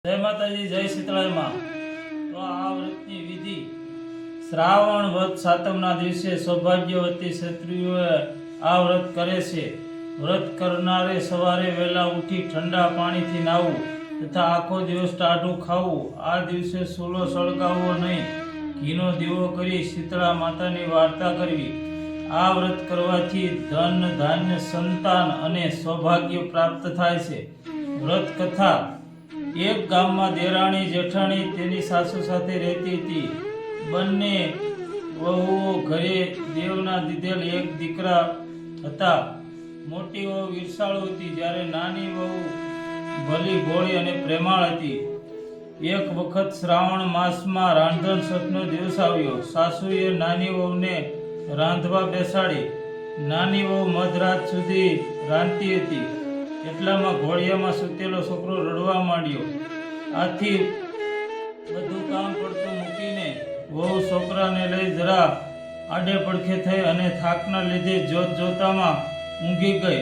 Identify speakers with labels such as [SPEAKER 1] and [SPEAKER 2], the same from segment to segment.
[SPEAKER 1] જય માતાજી, જય શીતળાઈ માં। તો આ વ્રતની વિધિ શ્રાવણ વદ સાતમના દિવસે સૌભાગ્યવતી સ્ત્રીઓએ આ વ્રત કરે છે। વ્રત કરનારે સવારે વહેલા ઉઠી ઠંડા પાણીથી નાહવું તથા આખો દિવસ ટાઢું ખાવું। આ દિવસે સૂલો સળગાવવો નહીં, ઘીનો દીવો કરી શીતળા માતાની વાર્તા કરવી। આ વ્રત કરવાથી ધન ધાન્ય સંતાન અને સૌભાગ્ય પ્રાપ્ત થાય છે। વ્રત કથા। એક ગામમાં દેરાણી જેઠાણી તેની સાસુ સાથે રહેતી હતી। બંને વહુઓ ઘરે દેવના દીધેલ એક દીકરા હતા। મોટી વહુ ઈર્ષાળુ હતી, જ્યારે નાની વહુ ભલી ભોળી અને પ્રેમાળ હતી। એક વખત શ્રાવણ માસમાં રાંધણ છઠનો દિવસ આવ્યો। સાસુએ નાની વહુને રાંધવા બેસાડી। નાની વહુ મધરાત સુધી રાંધતી હતી। એટલામાં ઘોડિયામાં સૂતેલો છોકરો રડવા માંડ્યો। આથી બધું કામ પડતું મૂકીને વહુ છોકરાને લઈ જરા આડે પડખે થઈ અને થાકના લીધે જોતામાં ઊંઘી ગઈ।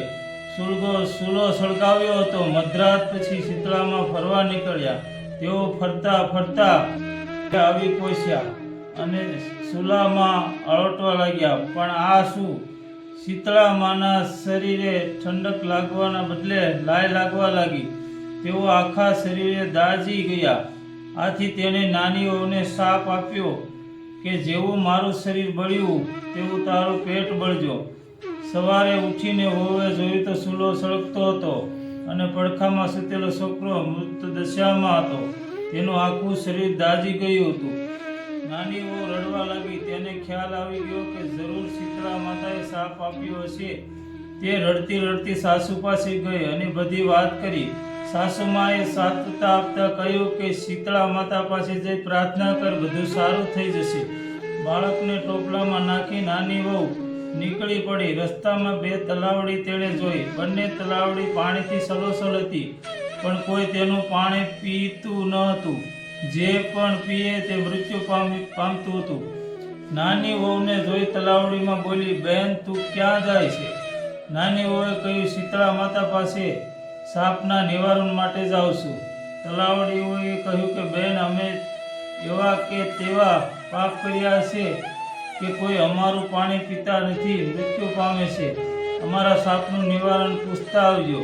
[SPEAKER 1] સૂલો સળગાવ્યો હતો। મધરાત પછી શીતળામાં ફરવા નીકળ્યા। તેઓ ફરતા ફરતા આવી પહોંચ્યા અને સૂલામાં અળોટવા લાગ્યા। પણ આ શું? શીતળા માના શરીરે ઠંડક લાગવાના બદલે લાય લાગવા લાગી। તેઓ આખા શરીરે દાઝી ગયા। આથી તેણે નાની વહુને શાપ આપ્યો કે જેવું મારું શરીર બળ્યું તેવું તારું પેટ બળજો। સવારે ઉઠીને વહુએ જોયું તો સૂલો સળગતો હતો અને પડખામાં સૂતેલો છોકરો મૃત દશામાં હતો। તેનું આખું શરીર દાઝી ગયું હતું। નાની વહુ રડવા લાગી। તેને ખ્યાલ આવી ગયો કે જરૂર શીતળા માતાએ શાપ આપ્યો હશે। તે રડતી રડતી સાસુ પાસે ગઈ અને બધી વાત કરી। સાસુમાએ સાત્વતા આપતા કહ્યું કે શીતળા માતા પાસે જઈ પ્રાર્થના કર, બધું સારું થઈ જશે। બાળકને ટોપલામાં નાખી નાની વહુ નીકળી પડી। રસ્તામાં બે તલાવડી તેણે જોઈ। બંને તલાવડી પાણીથી સલોસલ હતી, પણ કોઈ તેનું પાણી પીતું ન હતું। જે પણ પીએ તે મૃત્યુ પામતું હતું। નાની વહુને જોઈ તલાવડીમાં બોલી, બહેન તું ક્યાં જાય છે? નાની વહુએ કહ્યું, શીતળા માતા પાસે સાપના નિવારણ માટે જાઉં છું। તલાવડીઓએ કહ્યું કે બહેન, અમે એવા કે તેવા પાપ કર્યા છે કે કોઈ અમારું પાણી પીતા નથી, મૃત્યુ પામે છે। અમારા સાપનું નિવારણ પૂછતા આવજો।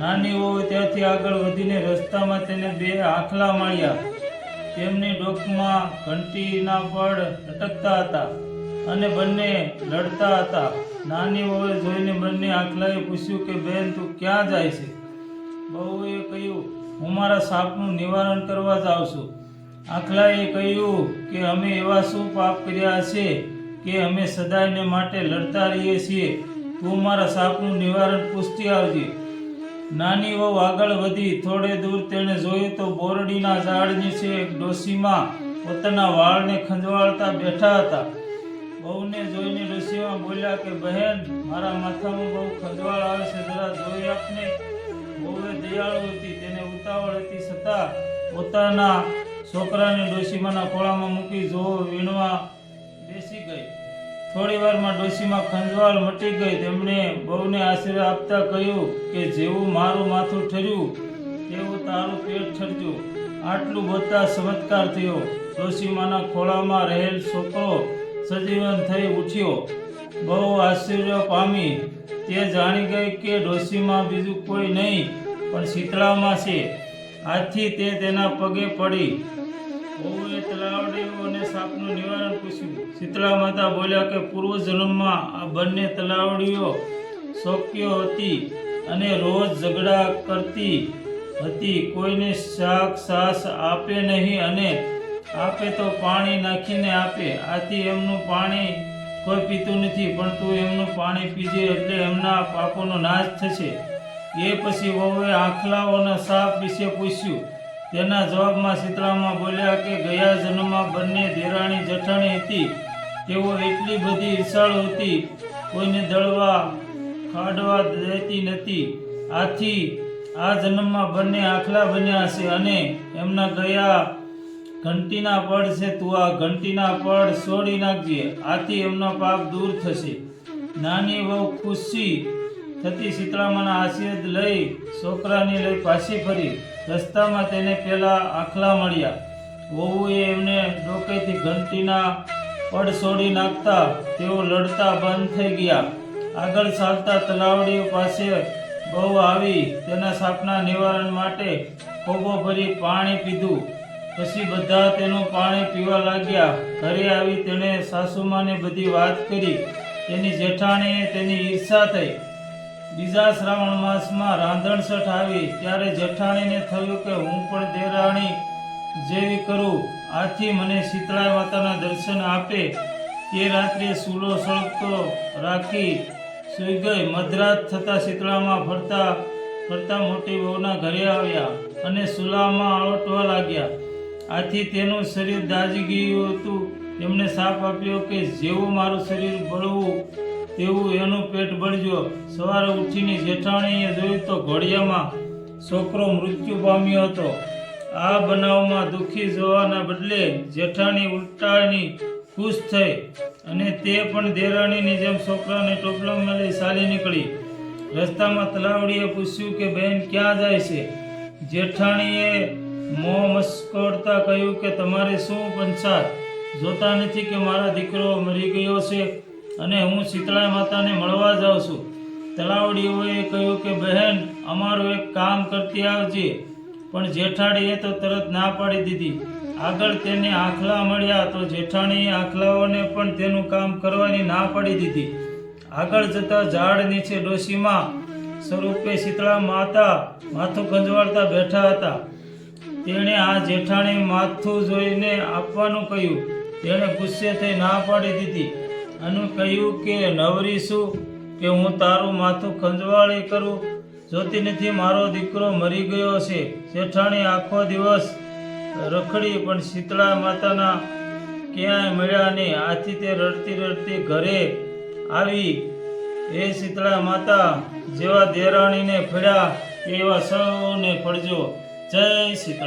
[SPEAKER 1] નાની વહુએ ત્યાંથી આગળ વધીને રસ્તામાં તેને બે આંખલા મળ્યા। તેમની ડોકમાં ઘંટીના પડ લટકતા હતા અને બંને લડતા હતા। નાની વહુએ જોઈને બંને આંખલાએ પૂછ્યું કે બેન તું ક્યાં જાય છે? વહુએ કહ્યું, હું મારા સાપનું નિવારણ કરવા જાઉં છું। આંખલાએ કહ્યું કે અમે એવા શું પાપ કર્યા છે કે અમે સદાયને માટે લડતા રહીએ છીએ? તું મારા સાપનું નિવારણ પૂછતી આવજે। નાની વહુ આગળ વધી। થોડે દૂર તેણે જોયું તો બોરડીના ઝાડ નીચે એક ડોશીમાં પોતાના વાળને ખંજવાળતા બેઠા હતા। વહુને જોઈને ડોશીમાં બોલ્યા કે બહેન, મારા માથામાં બહુ ખંજવાળ આવે છે, જરા જોઈ આપને। વહુએ દયાળુ હતી, તેને ઉતાવળ હતી, છતાં પોતાના છોકરાને ડોશીમાના ખોળામાં મૂકી જોવો વીણવા બેસી ગઈ। થોડી વારમાં ડોશીમાં ખંજવાળ મટી ગઈ। તેમણે વહુને આશીર્વાદ આપતા કહ્યું કે જેવું મારું માથું ઠર્યું તેવું તારું પેટ ઠરજો। આટલું બોલતા ચમત્કાર થયો। ડોશીમાના ખોળામાં રહેલ છોકરો સજીવન થઈ ઉઠ્યો। બહુ આશ્ચર્ય પામી। તે જાણી ગઈ કે ડોશીમાં બીજું કોઈ નહીં પણ શીતળામાં છે। આથી તે તેના પગે પડી। વહુએ તલાવડીઓને સાપનું નિવારણ પૂછ્યું। શીતળા માતા બોલ્યા કે પૂર્વજન્મમાં આ બંને તલાવડીઓ શોક્યો હતી અને રોજ ઝઘડા કરતી હતી। કોઈને શાક છાશ આપે નહીં અને આપે તો પાણી નાખીને આપે। આથી એમનું પાણી કોઈ પીતું નથી, પણ તું એમનું પાણી પીજે એટલે એમના પાપોનો નાશ થશે। એ પછી વહુએ આંખલાઓના સાપ વિશે પૂછ્યું। તેના જવાબમાં શીતળામાં બોલ્યા કે ગયા જન્મમાં બંને દેરાણી જેઠાણી હતી। તેઓ એટલી બધી ઈર્ષાળુ હતી, કોઈને દળવા ખાડવા દેતી નથી। આથી આ જન્મમાં બંને આંખલા બન્યા છે અને એમના ગયા ઘંટીના પડ છે। તું આ ઘંટીના પડ છોડી નાખજે, આથી એમના પાપ દૂર થશે। નાની વહુ ખુશી થતી શીતળામાના આશીર્વાદ લઈ છોકરાને લઈ પાછી ફરી। રસ્તામાં તેને પેલા આખલા મળ્યા. વહુએ એમને ડોકેથી ઘંટીના પડ છોડી નાખતા તેઓ લડતા બંધ થઈ ગયા. આગળ ચાલતા તલાવડીઓ પાસે બહુ આવી તેના સાપના નિવારણ માટે કોબો ભરી પાણી પીધું. પછી બધા તેનું પાણી પીવા લાગ્યા. ઘરે આવી તેણે સાસુમાને બધી વાત કરી. તેની જેઠાણીએ તેની ઈર્ષા થઈ. બીજા શ્રાવણ માસમાં રાંધણસઠ આવી ત્યારે જેઠાણીને થયું કે હું પણ દેરાણી જેવી કરું, આથી મને શીતળા માતાના દર્શન આપે. તે રાત્રે સૂલો સળગતો રાખી સૂઈ ગઈ. મધરાત થતાં શીતળામાં ફરતા મોટી વહુના ઘરે આવ્યા અને સૂલામાં આળોટવા લાગ્યા. આથી તેનું શરીર દાઝી ગયું હતું. તેમણે શાપ આપ્યો કે જેવું મારું શરીર બળવું તેવું એનું પેટ બળજો. સવારે ઉઠીને જેઠાણીએ જોયું તો ઘોડિયામાં છોકરો મૃત્યુ પામ્યો હતો. આ બનાવમાં દુઃખી જોવાના બદલે જેઠાણી ઉલટાની ખુશ થઈ અને તે પણ દેરાણીની જેમ છોકરાને ટોપલામાં લઈ ચાલી નીકળી. રસ્તામાં તલાવડીએ પૂછ્યું કે બહેન ક્યાં જાય છે? જેઠાણીએ મોં મસ્કોડતા કહ્યું કે તમારે શું પંચાત? જોતા નથી કે મારા દીકરો મરી ગયો છે અને હું શીતળા માતાને મળવા જાઉં છું. તલાવડીઓએ કહ્યું કે બહેન અમારું એક કામ કરતી આવજે. પણ જેઠાણીએ તો તરત ના પાડી દીધી. આગળ તેને આખલા મળ્યા તો જેઠાણીએ આખલાઓને પણ તેનું કામ કરવાની ના પાડી દીધી. આગળ જતા ઝાડ નીચે ડોશીમાં સ્વરૂપે શીતળા માતા માથું ખંજવાળતા બેઠા હતા. તેણે આ જેઠાણી માથું જોઈને આપવાનું કહ્યું. તેણે ગુસ્સે થઈ ના પાડી દીધી અને કહ્યું કે નવરી શું કે હું તારું માથું ખંજવાળી કરું? જોતી નથી મારો દીકરો મરી ગયો છે. જેઠાણી આખો દિવસ રખડી પણ શીતળા માતાના ક્યાંય મળ્યા નહીં. આથી તે રડતી રડતી ઘરે આવી. એ શીતળા માતા જેવા દેરાણીને ફળ્યા એવા સૌને ફળજો. જય શીતળા.